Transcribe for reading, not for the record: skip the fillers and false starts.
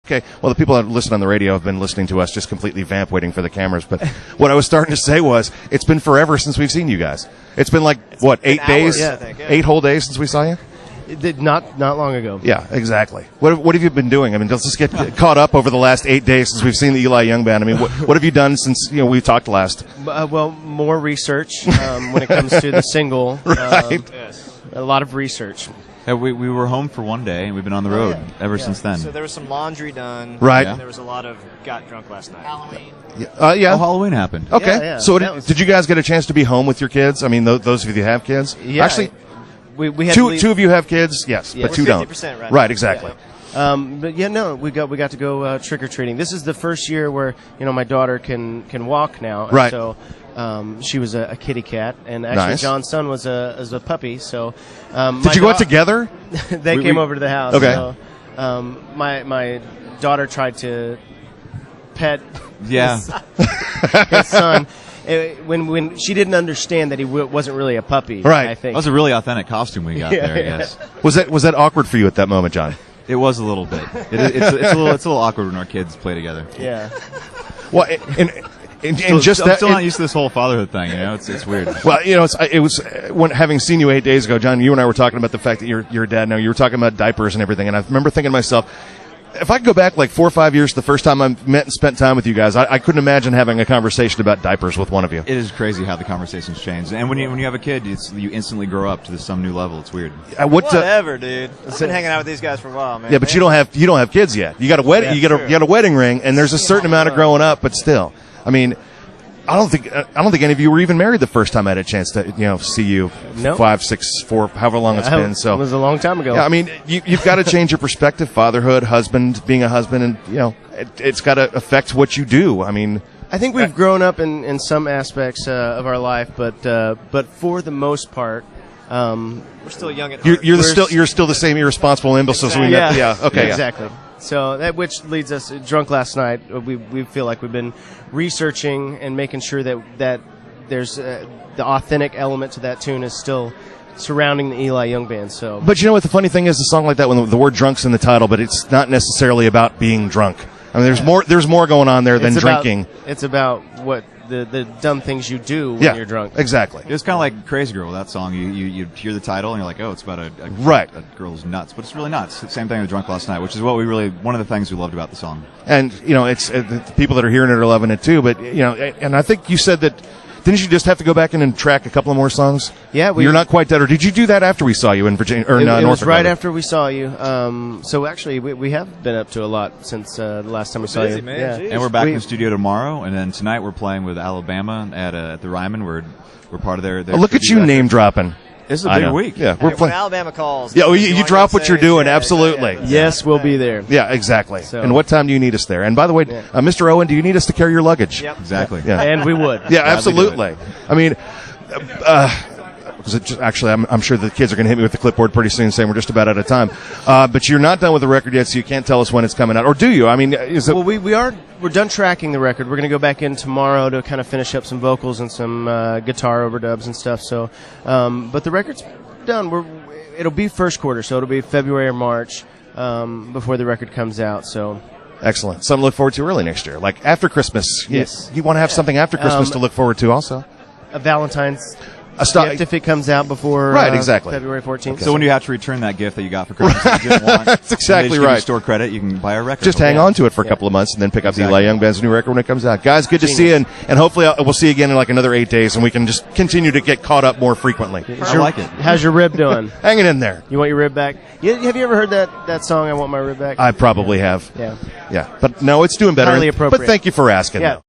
Okay, well, the people that listen on the radio have been listening to us just completely vamp waiting for the cameras. But what I was starting to say was, it's been forever since we've seen you guys. It's been like, what, 8 days? Yeah, I think, yeah. 8 whole days since we saw you? It did not long ago. Yeah, exactly. What have you been doing? I mean, let's just get caught up over the last 8 days since we've seen the Eli Young Band. I mean, what have you done since we talked last? Well, more research when it comes to the single. Right. A lot of research. Yeah, we were home for one day, and we've been on the road ever since then. So there was some laundry done. Right. And there was a lot of got drunk last night. Halloween. Yeah. Oh, Halloween happened. Okay. Yeah. So did you guys get a chance to be home with your kids? I mean, those of you that have kids? Yeah. Actually, we had two of you have kids, yes, Yeah. but two don't. 50% right Right, now. exactly. But yeah, no, we got to go trick or treating. This is the first year where my daughter can walk now. And Right. So she was a kitty cat, and actually Nice. John's son was a puppy. So Did you go out together? they came over to the house. Okay. So, my daughter tried to pet Yeah. his son. When she didn't understand that he wasn't really a puppy, Right. I think. That was a really authentic costume we got there, yes. Was that awkward for you at that moment, John? It was a little bit. It's a little awkward when our kids play together. Yeah. Well, and just I'm that. still not used to this whole fatherhood thing, It's weird. Well, it was when having seen you 8 days ago, John. You and I were talking about the fact that you're a dad now. You were talking about diapers and everything, and I remember thinking to myself, if I could go back like 4 or 5 years to the first time I met and spent time with you guys, I couldn't imagine having a conversation about diapers with one of you. It is crazy how the conversations change, and when you have a kid, you instantly grow up to some new level. It's weird. Whatever, dude. I've been hanging out with these guys for a while, man. Yeah, but you don't have kids yet. You got a wedding. Yeah, you got a wedding ring, and there's a certain amount of growing up, but still, I mean. I don't think any of you were even married the first time I had a chance to see you. No. 5, 6, 4, however long it's been. So it was a long time ago. yeah, I mean, you've got to change your perspective. Fatherhood, being a husband, and it's got to affect what you do. I mean, I think we've grown up in some aspects of our life, but for the most part, we're still young at heart. you're still the same irresponsible imbeciles we met. Yeah. Okay. exactly. So which leads us drunk last night. We feel like we've been researching and making sure that there's the authentic element to that tune is still surrounding the Eli Young Band. So, But you know what? The funny thing is, a song like that, when the word "drunk's" in the title, but it's not necessarily about being drunk. I mean, there's more going on there than drinking. It's about what the dumb things you do when you're drunk. Exactly. It's kind of like Crazy Girl, that song. You hear the title and you're like, oh, it's about a girl who's nuts, but it's really not. It's the same thing with Drunk Last Night, which is one of the things we loved about the song. And it's the people that are hearing it are loving it too. But and I think you said that. Didn't you just have to go back in and track a couple of more songs? Yeah, you're not quite dead. Or did you do that after we saw you in Virginia or It North was right Dakota? after we saw you. So actually, we have been up to a lot since the last time we saw Busy, you. man. Yeah. Jeez. And we're back in the studio tomorrow, and then tonight we're playing with Alabama at the Ryman. We're part of their Oh, look at tribute you effort. name dropping. This is a I big know. week. Yeah, Hey, we're when playing. Alabama calls. Yeah, you wanna drop go what you're say, doing. yeah, Absolutely. yeah. Yes, we'll be there. Yeah, exactly. So- And what time do you need us there? And by the way, Mr. Owen, do you need us to carry your luggage? Yep. Exactly. Yeah. And we would. Yeah, Gladly absolutely. I mean, I'm sure the kids are going to hit me with the clipboard pretty soon, saying we're just about out of time. But you're not done with the record yet, so you can't tell us when it's coming out, or do you? I mean, is it? Well, we're done tracking the record. We're going to go back in tomorrow to kind of finish up some vocals and some guitar overdubs and stuff. So, but the record's done. It'll be first quarter, so it'll be February or March before the record comes out. So. Excellent. Something to look forward to early next year, like after Christmas. Yes. You want to have something after Christmas to look forward to, also. A Valentine's A sto- gift if it comes out before Right, exactly. February 14th. So when you have to return that gift that you got for Christmas that you didn't want, That's exactly they just give you right. store credit, you can buy a record. Just for hang it. on to it for a couple of months and then pick up the Eli Young Band's new record when it comes out. Guys, good to see you, and hopefully we'll see you again in like another 8 days, and we can just continue to get caught up more frequently. I like it. How's your rib doing? Hanging in there. You want your rib back? Have you ever heard that song, I Want My Rib Back? I probably have. Yeah. Yeah. But no, it's doing better. Highly appropriate. But thank you for asking. Yeah. though.